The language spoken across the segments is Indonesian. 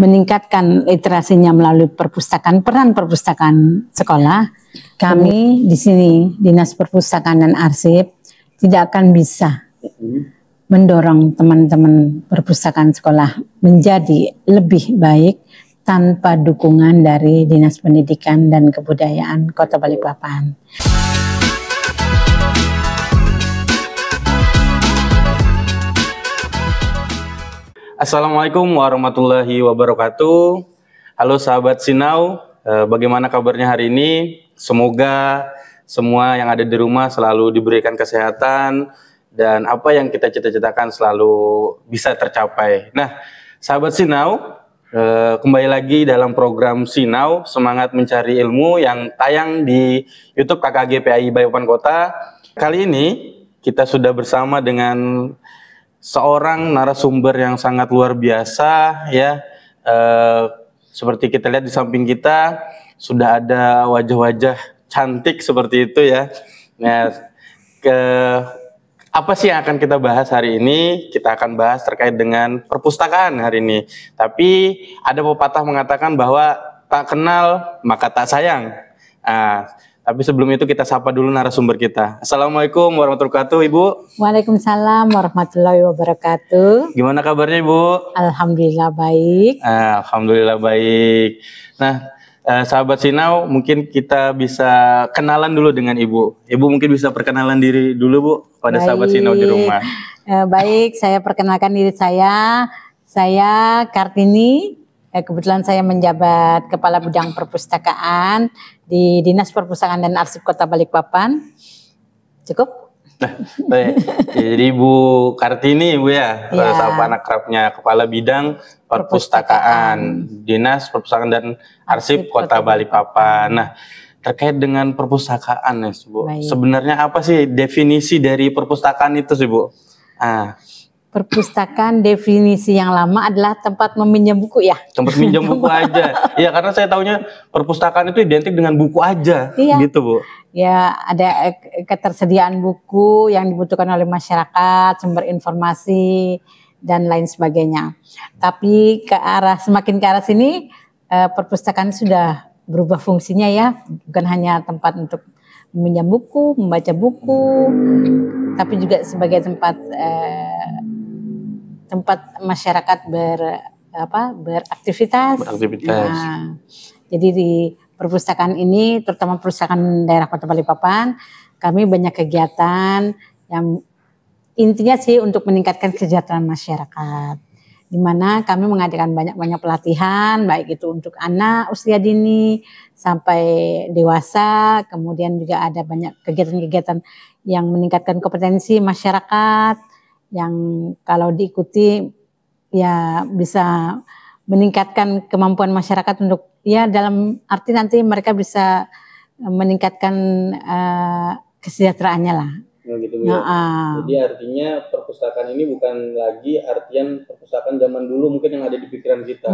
meningkatkan literasinya melalui perpustakaan, peran perpustakaan sekolah, kami di sini Dinas Perpustakaan dan Arsip tidak akan bisa mendorong teman-teman perpustakaan sekolah menjadi lebih baik tanpa dukungan dari Dinas Pendidikan dan Kebudayaan Kota Balikpapan. Assalamualaikum warahmatullahi wabarakatuh. Halo sahabat Sinau, bagaimana kabarnya hari ini? Semoga semua yang ada di rumah selalu diberikan kesehatan dan apa yang kita cita-citakan selalu bisa tercapai. Nah, sahabat Sinau, kembali lagi dalam program Sinau Semangat Mencari Ilmu yang tayang di YouTube KKG PAI Balikpapan Kota. Kali ini kita sudah bersama dengan seorang narasumber yang sangat luar biasa ya. Seperti kita lihat di samping kita sudah ada wajah-wajah cantik seperti itu ya. Nah, apa sih yang akan kita bahas hari ini? Kita akan bahas terkait dengan perpustakaan hari ini. Tapi ada pepatah mengatakan bahwa tak kenal maka tak sayang. Tapi sebelum itu kita sapa dulu narasumber kita. Assalamualaikum warahmatullahi wabarakatuh, Ibu. Waalaikumsalam warahmatullahi wabarakatuh. Gimana kabarnya, Ibu? Alhamdulillah baik. Alhamdulillah baik. Nah, sahabat Sinau, mungkin kita bisa kenalan dulu dengan Ibu. Ibu mungkin bisa perkenalan diri dulu, Bu, pada sahabat Sinau di rumah. Baik, saya perkenalkan diri saya. Saya Kartini. Kebetulan saya menjabat Kepala Bidang Perpustakaan di Dinas Perpustakaan dan Arsip Kota Balikpapan. Cukup? Nah, baik. Jadi Ibu Kartini, Ibu ya, sapa anak kerapnya Kepala Bidang Perpustakaan Dinas Perpustakaan dan Arsip Kota Balikpapan. Nah, terkait dengan perpustakaan ya, Bu. Sebenarnya apa sih definisi dari perpustakaan itu sih, Bu? Perpustakaan definisi yang lama adalah tempat meminjam buku ya. Tempat minjam buku aja. Ya, karena saya taunya perpustakaan itu identik dengan buku aja, gitu, Bu. Ya, ada ketersediaan buku yang dibutuhkan oleh masyarakat, sumber informasi dan lain sebagainya. Tapi semakin ke arah sini perpustakaan sudah berubah fungsinya ya, bukan hanya tempat untuk meminjam buku, membaca buku, tapi juga sebagai tempat masyarakat beraktivitas. Nah, jadi di perpustakaan ini, terutama perpustakaan daerah Kota Balikpapan, kami banyak kegiatan yang intinya sih untuk meningkatkan kesejahteraan masyarakat. Di mana kami mengadakan banyak pelatihan, baik itu untuk anak usia dini sampai dewasa, kemudian juga ada banyak kegiatan-kegiatan yang meningkatkan kompetensi masyarakat, yang kalau diikuti ya bisa meningkatkan kemampuan masyarakat untuk ya dalam arti nanti mereka bisa meningkatkan kesejahteraannya lah. Gitu, ya. Jadi artinya perpustakaan ini bukan lagi artian perpustakaan zaman dulu mungkin yang ada di pikiran kita.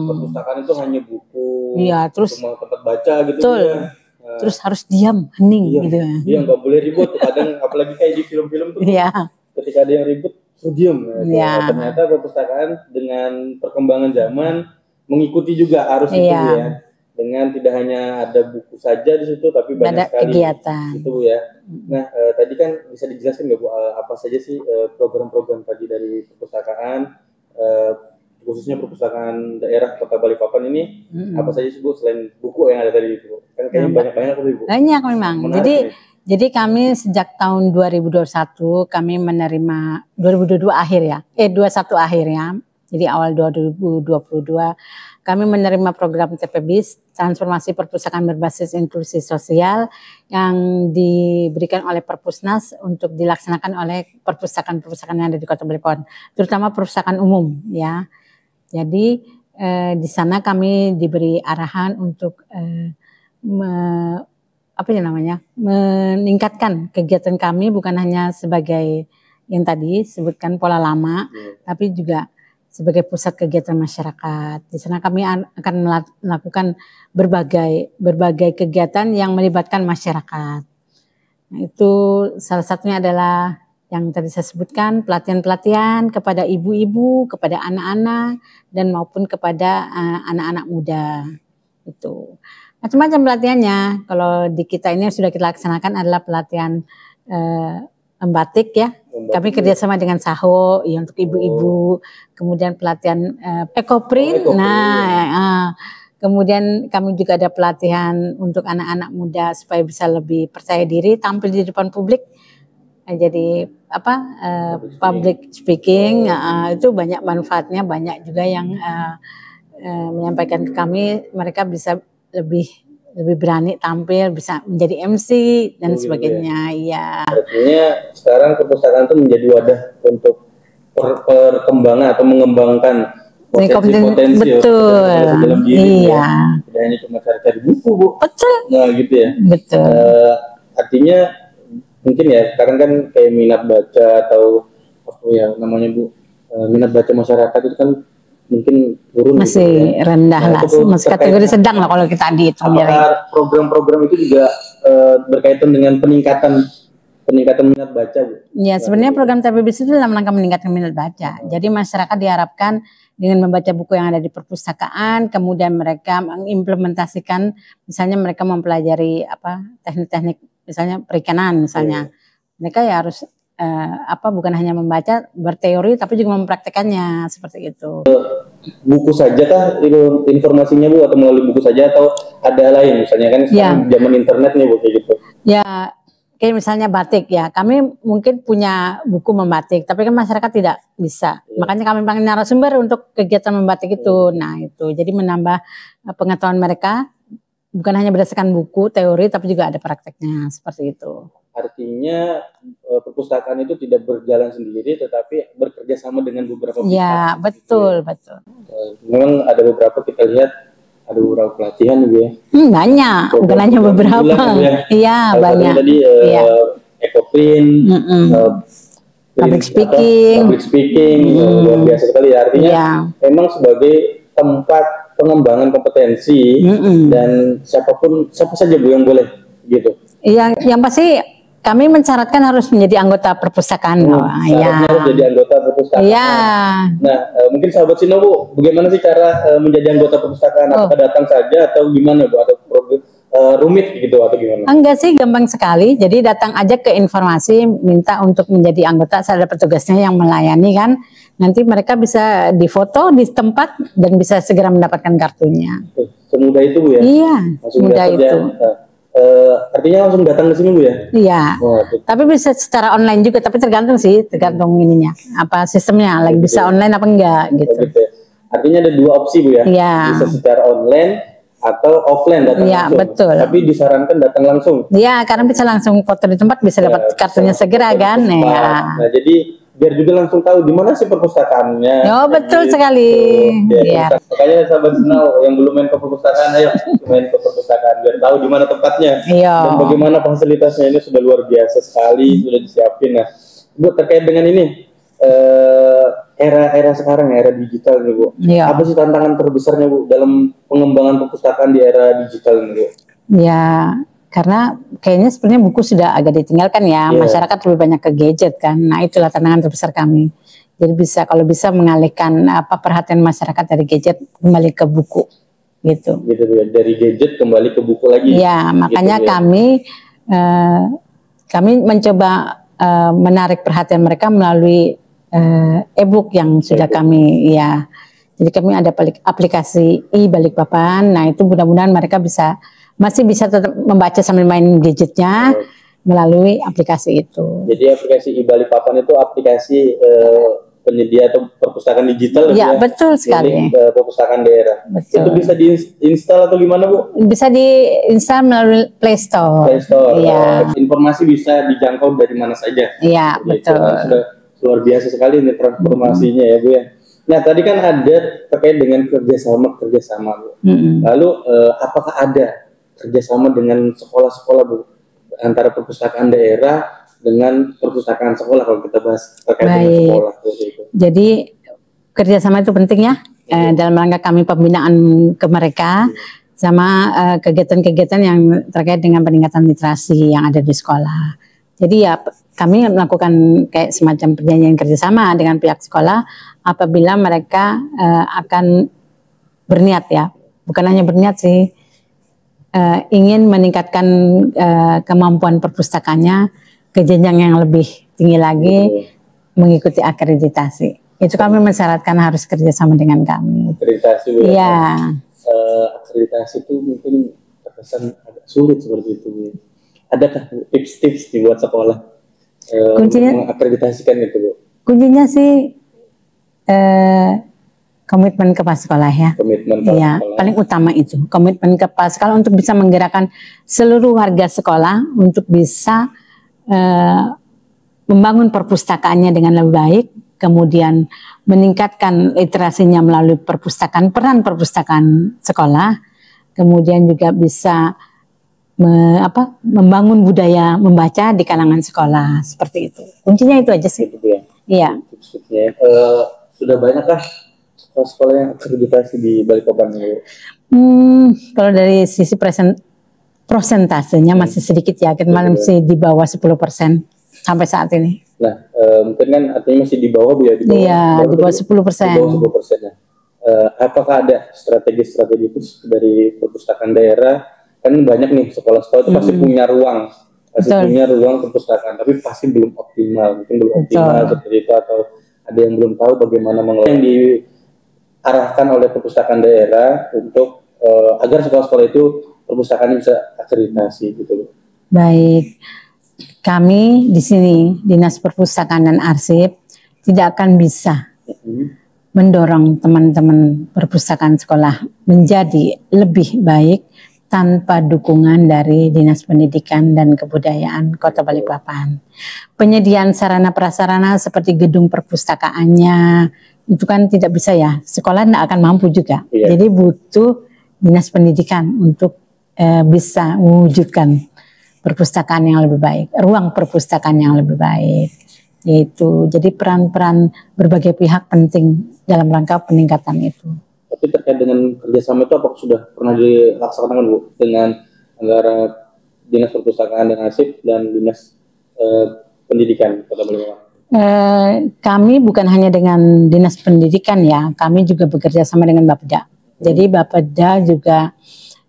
Perpustakaan itu hanya buku, terus tempat baca gitu ya. Terus harus diam, hening gitu. Iya, nggak boleh ribut. Kadang apalagi kayak di film-film tuh. Ketika ada yang ribut, diam. Ternyata perpustakaan dengan perkembangan zaman mengikuti juga arus itu ya. Dengan tidak hanya ada buku saja di situ, tapi banyak sekali kegiatan. Itu ya. Nah, tadi kan bisa dijelaskan nggak Bu, apa saja sih program-program tadi dari perpustakaan, khususnya perpustakaan daerah Kota Balikpapan ini, apa saja sih Bu selain buku yang ada tadi itu? Kan kayaknya banyak tuh Bu. Banyak memang. Jadi kami sejak tahun 2021 kami menerima 2022 akhir ya. 21 akhir ya. Jadi awal 2022 kami menerima program TPBIS, transformasi perpustakaan berbasis inklusi sosial, yang diberikan oleh Perpusnas untuk dilaksanakan oleh perpustakaan-perpustakaan yang ada di Kota Balikpapan, terutama perpustakaan umum ya. Jadi di sana kami diberi arahan untuk meningkatkan kegiatan kami, bukan hanya sebagai yang tadi sebutkan pola lama, tapi juga sebagai pusat kegiatan masyarakat. Di sana kami akan melakukan berbagai kegiatan yang melibatkan masyarakat. Nah, itu salah satunya adalah yang tadi saya sebutkan, pelatihan-pelatihan kepada ibu-ibu, kepada anak-anak, dan maupun kepada anak-anak muda. Itu macam-macam pelatihannya. Kalau di kita ini sudah kita laksanakan adalah pelatihan membatik ya. Kami kerjasama dengan Saho ya, untuk ibu-ibu. Kemudian pelatihan ekoprint. Kemudian kami juga ada pelatihan untuk anak-anak muda supaya bisa lebih percaya diri tampil di depan publik. Jadi public speaking itu banyak manfaatnya, banyak juga yang menyampaikan ke kami, mereka bisa lebih berani tampil, bisa menjadi MC dan sebagainya. Iya. Artinya sekarang perpustakaan itu menjadi wadah untuk perkembangan atau mengembangkan potensi betul. Dalam diri. Iya. Tidak hanya cuma cari buku, Bu. Betul. Nah, gitu ya. Betul. Artinya mungkin ya sekarang kan kayak minat baca atau apa ya namanya, Bu, minat baca masyarakat itu kan mungkin turun masih gitu, rendah lah, masih kategori sedang lah kalau kita dihitung. Apakah program-program itu juga berkaitan dengan peningkatan minat baca, Bu? Ya, sebenarnya program TPBS itu dalam rangka meningkatkan minat baca. Jadi masyarakat diharapkan dengan membaca buku yang ada di perpustakaan, kemudian mereka mengimplementasikan, misalnya mereka mempelajari teknik-teknik, misalnya perikanan, misalnya mereka ya harus bukan hanya membaca berteori tapi juga mempraktekannya seperti itu. Buku saja kah informasinya, Bu, atau melalui buku saja atau ada lain, misalnya kan zaman internet nih, Bu, kayak gitu. Ya, kayak misalnya batik ya, kami mungkin punya buku membatik tapi kan masyarakat tidak bisa. Makanya kami panggil narasumber untuk kegiatan membatik itu. Nah, itu jadi menambah pengetahuan mereka bukan hanya berdasarkan buku teori tapi juga ada prakteknya seperti itu. Artinya perpustakaan itu tidak berjalan sendiri tetapi bekerja sama dengan beberapa pihak. Ya, betul, betul. Memang ada beberapa, kita lihat ada beberapa pelatihan, Bu, ya. Banyak, bukan hanya beberapa. Iya, banyak. Tadi ekoprint, public speaking, luar biasa sekali ya. Artinya memang sebagai tempat pengembangan kompetensi dan siapa saja, Bu, yang boleh gitu. Yang pasti kami mensyaratkan harus menjadi anggota perpustakaan. Harus jadi anggota perpustakaan. Iya. Nah, mungkin sahabat Sino, Bu, bagaimana sih cara menjadi anggota perpustakaan? Apakah datang saja atau gimana, Bu? Atau rumit gitu atau gimana? Enggak sih, gampang sekali. Jadi datang aja ke informasi, minta untuk menjadi anggota, saya ada petugasnya yang melayani kan. Nanti mereka bisa difoto di tempat dan bisa segera mendapatkan kartunya. Semudah itu, Bu, ya? Iya, semudah itu. Artinya langsung datang ke sini, Bu, ya? Iya. Tapi bisa secara online juga, tapi tergantung ininya, sistemnya, lagi bisa online apa enggak gitu. Artinya ada dua opsi, Bu, ya? Iya. Bisa secara online atau offline datang langsung. Iya, betul. Tapi disarankan datang langsung. Iya, karena bisa langsung foto di tempat, bisa dapat kartunya segera kan. Nah, jadi biar juga langsung tahu di mana sih perpustakaannya. Oh, betul sekali. Ya. Makanya sahabat Sinau yang belum main ke perpustakaan, ayo main ke perpustakaan biar tahu di mana tempatnya. Dan bagaimana fasilitasnya, ini sudah luar biasa sekali, sudah disiapin. Nah, Bu, terkait dengan ini era sekarang, era digital nih, Bu. Apa sih tantangan terbesarnya, Bu, dalam pengembangan perpustakaan di era digital ini, Bu? Ya, karena kayaknya sebenarnya buku sudah agak ditinggalkan ya, masyarakat lebih banyak ke gadget kan. Nah, itulah tantangan terbesar kami. Jadi kalau bisa mengalihkan perhatian masyarakat dari gadget kembali ke buku gitu. Gitu ya, dari gadget kembali ke buku lagi. Ya, makanya gitu, kami mencoba menarik perhatian mereka melalui e-book yang sudah kami Jadi kami ada aplikasi Balikpapan. Nah, itu mudah-mudahan mereka masih bisa tetap membaca sambil main gadgetnya melalui aplikasi itu. Jadi aplikasi Balikpapan itu aplikasi penyedia atau perpustakaan digital, ya? Betul sekali. Perpustakaan daerah. Betul. Itu bisa diinstal atau gimana, Bu? Bisa diinstal melalui Play Store. Play Store. Ya. Informasi bisa dijangkau dari mana saja. Iya, betul. Sudah luar biasa sekali ini transformasinya ya, Bu, ya. Nah, tadi kan ada terkait dengan kerjasama, Bu. Lalu apakah ada kerjasama dengan sekolah-sekolah, Bu, antara perpustakaan daerah dengan perpustakaan sekolah kalau kita bahas terkait dengan sekolah? Jadi kerjasama itu penting ya, dalam rangka kami pembinaan ke mereka sama kegiatan-kegiatan yang terkait dengan peningkatan literasi yang ada di sekolah. Jadi ya kami melakukan kayak semacam perjanjian kerjasama dengan pihak sekolah apabila mereka akan berniat ya, bukan hanya berniat sih, ingin meningkatkan kemampuan perpustakaannya ke jenjang yang lebih tinggi lagi, mengikuti akreditasi. Itu kami mensyaratkan harus kerjasama dengan kami. Akreditasi Bu. Iya. Akreditasi itu mungkin terkesan agak sulit seperti itu Bu. Adakah tips-tips dibuat sekolah kuncinya, mengakreditasikan itu Bu? Kuncinya sih komitmen kepala sekolah ya. Komitmen kepala ya, sekolah. Paling utama itu komitmen kepala sekolah untuk bisa menggerakkan seluruh warga sekolah untuk bisa membangun perpustakaannya dengan lebih baik, kemudian meningkatkan literasinya melalui perpustakaan, peran perpustakaan sekolah, kemudian juga bisa membangun budaya membaca di kalangan sekolah, seperti itu. Kuncinya itu aja sih. Iya. Sudah banyakkah sekolah yang akreditasi di Balikpapan? Kalau dari sisi prosentasenya masih sedikit ya, kita masih di bawah 10% sampai saat ini. Nah, mungkin kan artinya masih di bawah Bu ya? Di bawah 10%. Di bawah 10%. Nah, apakah ada strategi-strategi khusus dari perpustakaan daerah? Kan banyak nih sekolah-sekolah itu pasti punya ruang, punya ruang perpustakaan, tapi pasti belum optimal, mungkin belum optimal seperti itu, atau ada yang belum tahu bagaimana mengelola yang diarahkan oleh perpustakaan daerah untuk agar sekolah-sekolah itu perpustakaan bisa akreditasi gitu. Baik, kami di sini Dinas Perpustakaan dan Arsip tidak akan bisa mendorong teman-teman perpustakaan sekolah menjadi lebih baik tanpa dukungan dari Dinas Pendidikan dan Kebudayaan Kota Balikpapan. Penyediaan sarana prasarana seperti gedung perpustakaannya itu kan tidak bisa ya, sekolah tidak akan mampu juga. Jadi butuh Dinas Pendidikan untuk bisa mewujudkan perpustakaan yang lebih baik, ruang perpustakaan yang lebih baik. Yaitu jadi peran-peran berbagai pihak penting dalam rangka peningkatan itu. Tapi terkait dengan kerjasama itu apakah sudah pernah dilaksanakan Bu dengan antara Dinas Perpustakaan dan Arsip dan Dinas Pendidikan Kota Balikpapan? Kami bukan hanya dengan Dinas Pendidikan ya, kami juga bekerja sama dengan Bapeda. Jadi Bapeda juga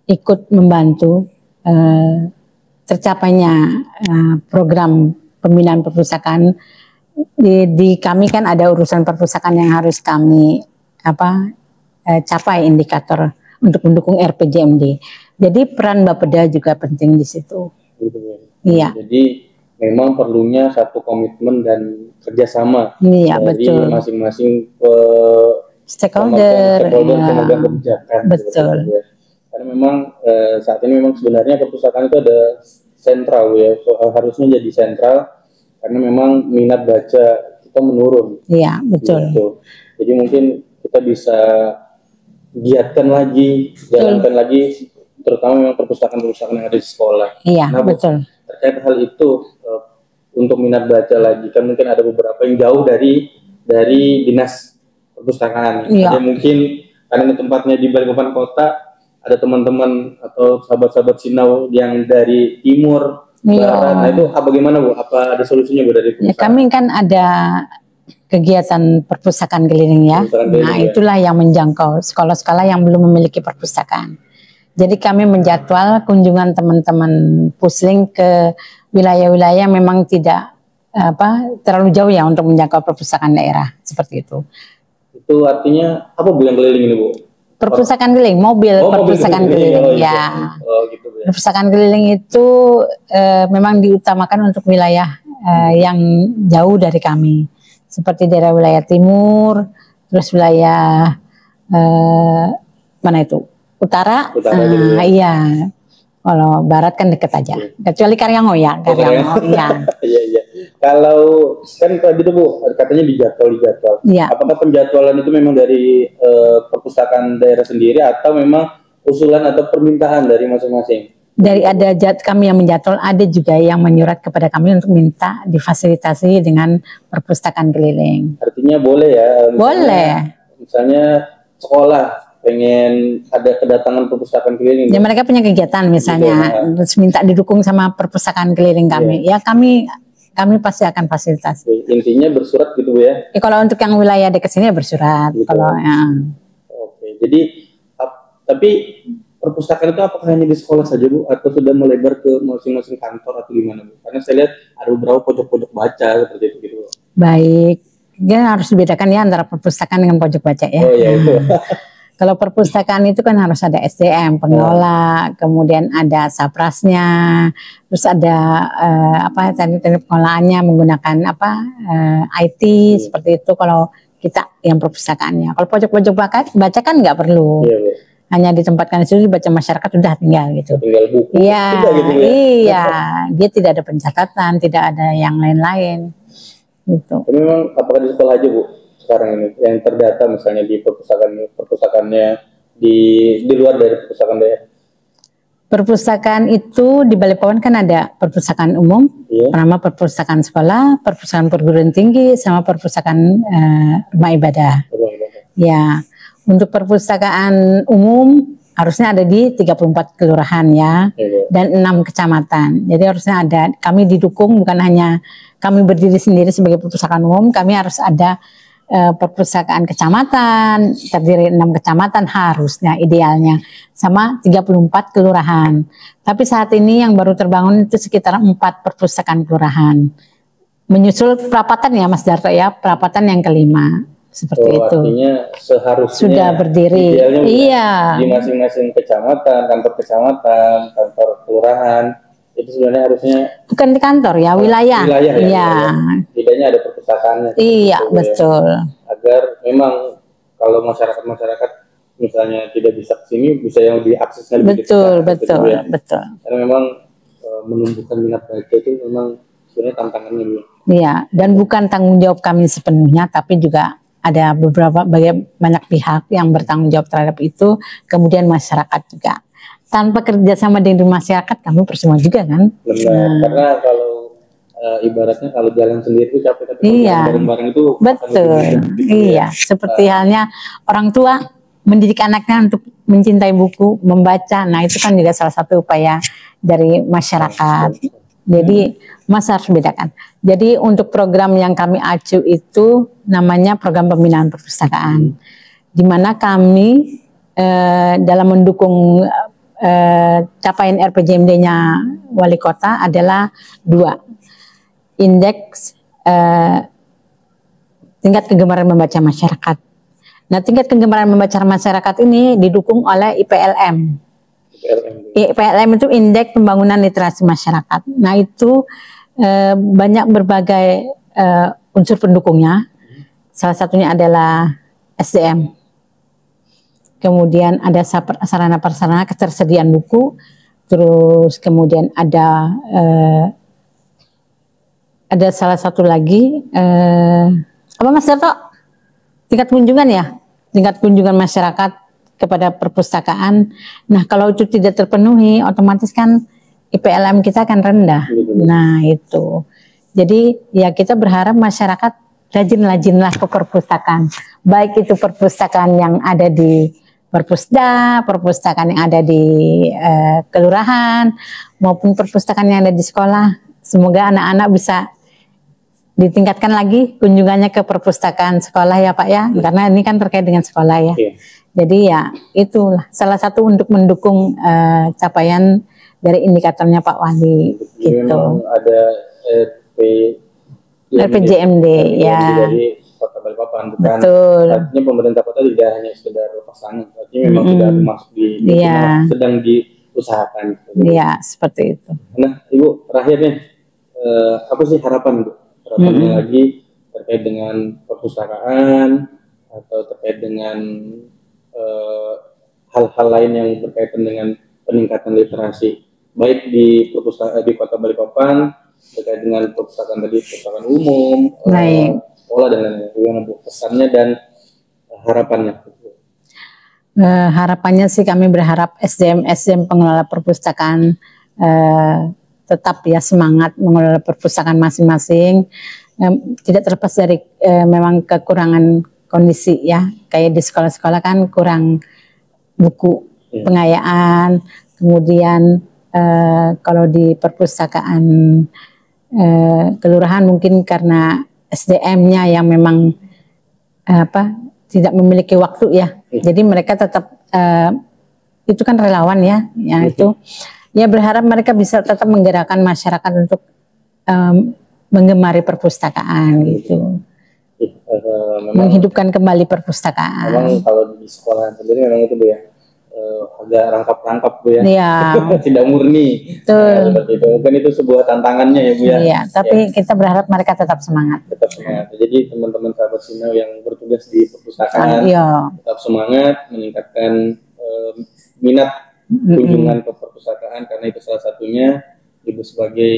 ikut membantu tercapainya program pembinaan perpustakaan. Di kami kan ada urusan perpustakaan yang harus kami capai indikator untuk mendukung RPJMD. Jadi peran Bapeda juga penting di situ. Gitu, ya. Iya. Jadi memang perlunya satu komitmen dan kerjasama dari masing-masing stakeholder pemegang kebijakan. Betul. Ya. Karena memang saat ini memang sebenarnya perpustakaan itu ada sentral ya, harusnya jadi sentral karena memang minat baca kita menurun. Iya betul. Gitu. Jadi mungkin kita bisa giatkan lagi, jalankan lagi, terutama memang perpustakaan-perpustakaan yang ada di sekolah. Iya, betul. Terkait hal itu, untuk minat baca lagi, kan mungkin ada beberapa yang jauh dari dinas perpustakaan. Ada mungkin karena tempatnya di Balikpapan Kota, ada teman-teman atau sahabat-sahabat Sinau yang dari timur, barat. Nah itu bagaimana Bu? Apa ada solusinya Bu dari perpustakaan? Ya, kami kan ada kegiatan perpustakaan keliling ya. Nah itulah yang menjangkau sekolah-sekolah yang belum memiliki perpustakaan. Jadi kami menjadwal kunjungan teman-teman pusling ke wilayah-wilayah memang tidak terlalu jauh ya untuk menjangkau perpustakaan daerah seperti itu. Itu artinya apa Bu yang keliling ini Bu? Perpustakaan keliling, mobil perpustakaan keliling ya. Gitu, ya. Perpustakaan keliling itu memang diutamakan untuk wilayah yang jauh dari kami. Seperti daerah wilayah timur, terus wilayah mana itu? Utara gitu ya. Iya. Kalau barat kan deket aja. Kecuali Karyango ya. Iya. Kalau kan tadi tuh Bu, katanya dijadwal. Iya. Apakah penjadwalan itu memang dari perpustakaan daerah sendiri atau memang usulan atau permintaan dari masing-masing? Dari ada kami yang menjadwal, ada juga yang menyurat kepada kami untuk minta difasilitasi dengan perpustakaan keliling. Artinya boleh ya? Boleh. Misalnya sekolah pengen ada kedatangan perpustakaan keliling. Ya mereka punya kegiatan misalnya, terus minta didukung sama perpustakaan keliling kami. Ya kami pasti akan fasilitasi. Intinya bersurat gitu Bu ya? Kalau untuk yang wilayah dekat sini ya bersurat. Gitu. Kalau Oke, jadi tapi perpustakaan itu apakah hanya di sekolah saja Bu, atau sudah melebar ke masing-masing kantor atau gimana Bu? Karena saya lihat ada beberapa pojok-pojok baca seperti itu gitu. Baik, dia harus dibedakan ya antara perpustakaan dengan pojok baca ya. Oh iya itu. Kalau perpustakaan itu kan harus ada SDM, pengelola, kemudian ada saprasnya, terus ada teknik pengelolaannya menggunakan IT seperti itu. Kalau kita yang perpustakaannya, kalau pojok-pojok baca kan nggak perlu. Iya, hanya ditempatkan di situ dibaca masyarakat sudah tinggal gitu. Tinggal buku. Iya, gitu ya? Iya, dia tidak ada pencatatan, tidak ada yang lain-lain. Gitu. Tapi memang apakah di sekolah aja Bu sekarang ini yang terdata misalnya di perpustakaannya di luar dari perpustakaan daerah? Perpustakaan itu di Balikpapan kan ada perpustakaan umum, pertama perpustakaan sekolah, perpustakaan perguruan tinggi, sama perpustakaan rumah ibadah. Ya. Untuk perpustakaan umum harusnya ada di 34 kelurahan ya, dan 6 kecamatan. Jadi harusnya ada, kami didukung, bukan hanya kami berdiri sendiri sebagai perpustakaan umum, kami harus ada perpustakaan kecamatan, terdiri 6 kecamatan harusnya idealnya, sama 34 kelurahan. Tapi saat ini yang baru terbangun itu sekitar 4 perpustakaan kelurahan. Menyusul perapatan ya Mas Darto ya, perapatan yang kelima. Seperti itu. Artinya seharusnya sudah berdiri. Iya. Di masing-masing kecamatan, kantor kecamatan, kantor kelurahan itu sebenarnya harusnya bukan di kantor ya, wilayah. Wilayah ya. Iya. Tidaknya ada perpustakaannya. Iya, gitu, betul. Ya. Agar memang kalau masyarakat misalnya tidak bisa ke sini, bisa yang diaksesnya lebih betul, betul, ya. Betul. Karena memang menumbuhkan minat baca itu memang sebenarnya tantangannya dulu. Iya, dan bukan tanggung jawab kami sepenuhnya, tapi juga ada banyak pihak yang bertanggung jawab terhadap itu, kemudian masyarakat juga. Tanpa kerjasama dengan masyarakat kami percuma juga kan. Benar, karena kalau ibaratnya kalau jalan sendiri itu capek, tapi bareng-bareng itu betul. Iya, seperti halnya orang tua mendidik anaknya untuk mencintai buku, membaca. Nah itu kan juga salah satu upaya dari masyarakat. Jadi Mas harus bedakan. Jadi untuk program yang kami acu itu namanya program pembinaan perpustakaan, di mana kami dalam mendukung capaian RPJMD-nya wali kota adalah 2, indeks tingkat kegemaran membaca masyarakat. Nah tingkat kegemaran membaca masyarakat ini didukung oleh IPLM. IPLM itu Indeks Pembangunan Literasi Masyarakat. Nah itu banyak berbagai unsur pendukungnya. Salah satunya adalah SDM. Kemudian ada sarana prasarana ketersediaan buku. Terus kemudian ada salah satu lagi apa Mas Darto? Tingkat kunjungan ya, tingkat kunjungan masyarakat kepada perpustakaan. Nah kalau itu tidak terpenuhi, otomatis kan IPLM kita akan rendah. Nah itu, jadi ya kita berharap masyarakat rajin-rajinlah ke perpustakaan, baik itu perpustakaan yang ada di Perpusda, perpustakaan yang ada di kelurahan, maupun perpustakaan yang ada di sekolah. Semoga anak-anak bisa ditingkatkan lagi kunjungannya ke perpustakaan sekolah ya Pak ya, karena ini kan terkait dengan sekolah ya. Jadi ya itulah salah satu untuk mendukung capaian dari indikatornya Pak Wali. Gitu. Memang ada RPJMD ya. Dari Kota Balikpapan, bukan. Betul. Artinya pemerintah kota tidak hanya sekedar lepas tangan, artinya memang sudah masuk di sedang diusahakan. Iya seperti itu. Nah Ibu terakhir nih, apa sih harapan Bu? Harapannya lagi terkait dengan perpustakaan atau terkait dengan hal-hal lain yang berkaitan dengan peningkatan literasi, baik di perpustakaan di Kota Balikpapan terkait dengan perpustakaan tadi, perpustakaan umum, sekolah dan lain-lain. Pesannya dan harapannya. Harapannya sih kami berharap SDM pengelola perpustakaan tetap ya semangat mengelola perpustakaan masing-masing, tidak terlepas dari memang kekurangan kondisi ya, kayak di sekolah-sekolah kan kurang buku pengayaan, kemudian kalau di perpustakaan kelurahan mungkin karena SDM-nya yang memang tidak memiliki waktu ya, jadi mereka tetap itu kan relawan ya, yang itu ya berharap mereka bisa tetap menggerakkan masyarakat untuk menggemari perpustakaan gitu. Menghidupkan kembali perpustakaan. Memang kalau di sekolah sendiri memang itu Bu ya, agak rangkap-rangkap Bu ya, tidak murni. Betul. Seperti itu. Mungkin itu sebuah tantangannya ya Bu ya. Iya, tapi kita berharap mereka tetap semangat. Tetap semangat. Jadi teman-teman sahabat Sinau yang bertugas di perpustakaan tetap semangat, meningkatkan minat kunjungan ke perpustakaan, karena itu salah satunya Ibu sebagai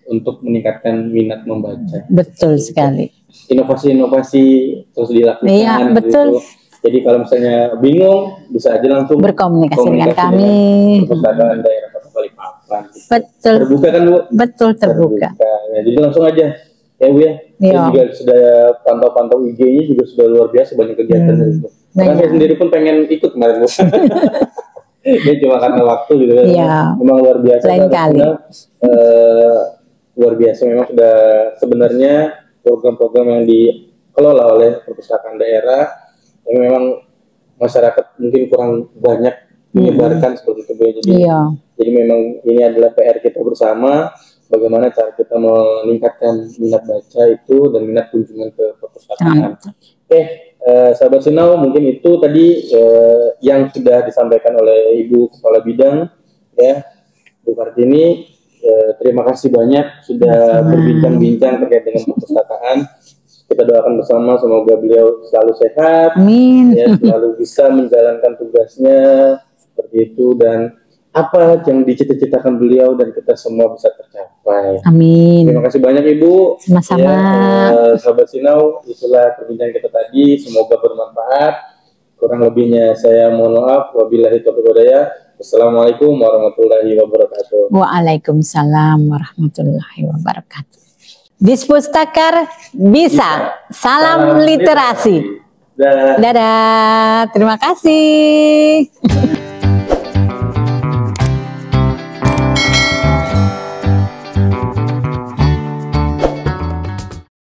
untuk meningkatkan minat membaca. Betul sekali. Inovasi-inovasi terus dilakukan. Iya, betul. Gitu. Jadi kalau misalnya bingung bisa aja langsung berkomunikasi dengan kami. Perpustakaan daerah Kota Balikpapan. Gitu. Betul. Terbuka kan Bu? Betul, terbuka. Ya, jadi langsung aja ya Bu ya. Saya juga sudah pantau-pantau IG-nya juga sudah luar biasa banyak kegiatan itu. Karena saya sendiri pun pengen ikut kemarin Bu. Ya cuma karena waktu gitu kan. Iya. Memang luar biasa. Lain kali. Luar biasa memang sudah sebenarnya program-program yang dikelola oleh perpustakaan daerah yang memang masyarakat mungkin kurang banyak menyebarkan seperti itu. Jadi memang ini adalah PR kita bersama, bagaimana cara kita meningkatkan minat baca itu dan minat kunjungan ke perpustakaan. Oke, sahabat Sinau, mungkin itu tadi yang sudah disampaikan oleh Ibu Kepala Bidang ya, Bu Kartini. Terima kasih banyak sudah berbincang-bincang terkait dengan perpustakaan. Kita doakan bersama semoga beliau selalu sehat, amin. Ya, selalu bisa menjalankan tugasnya seperti itu, dan apa yang dicita-citakan beliau dan kita semua bisa tercapai. Amin. Terima kasih banyak Ibu. Sama-sama. Ya, sahabat Sinau, itulah perbincangan kita tadi. Semoga bermanfaat. Kurang lebihnya saya mohon maaf. Wabillahi taufiq walhidayah. Assalamualaikum warahmatullahi wabarakatuh. Waalaikumsalam warahmatullahi wabarakatuh. Dispustakar bisa. Salam literasi. Dadah. Terima kasih.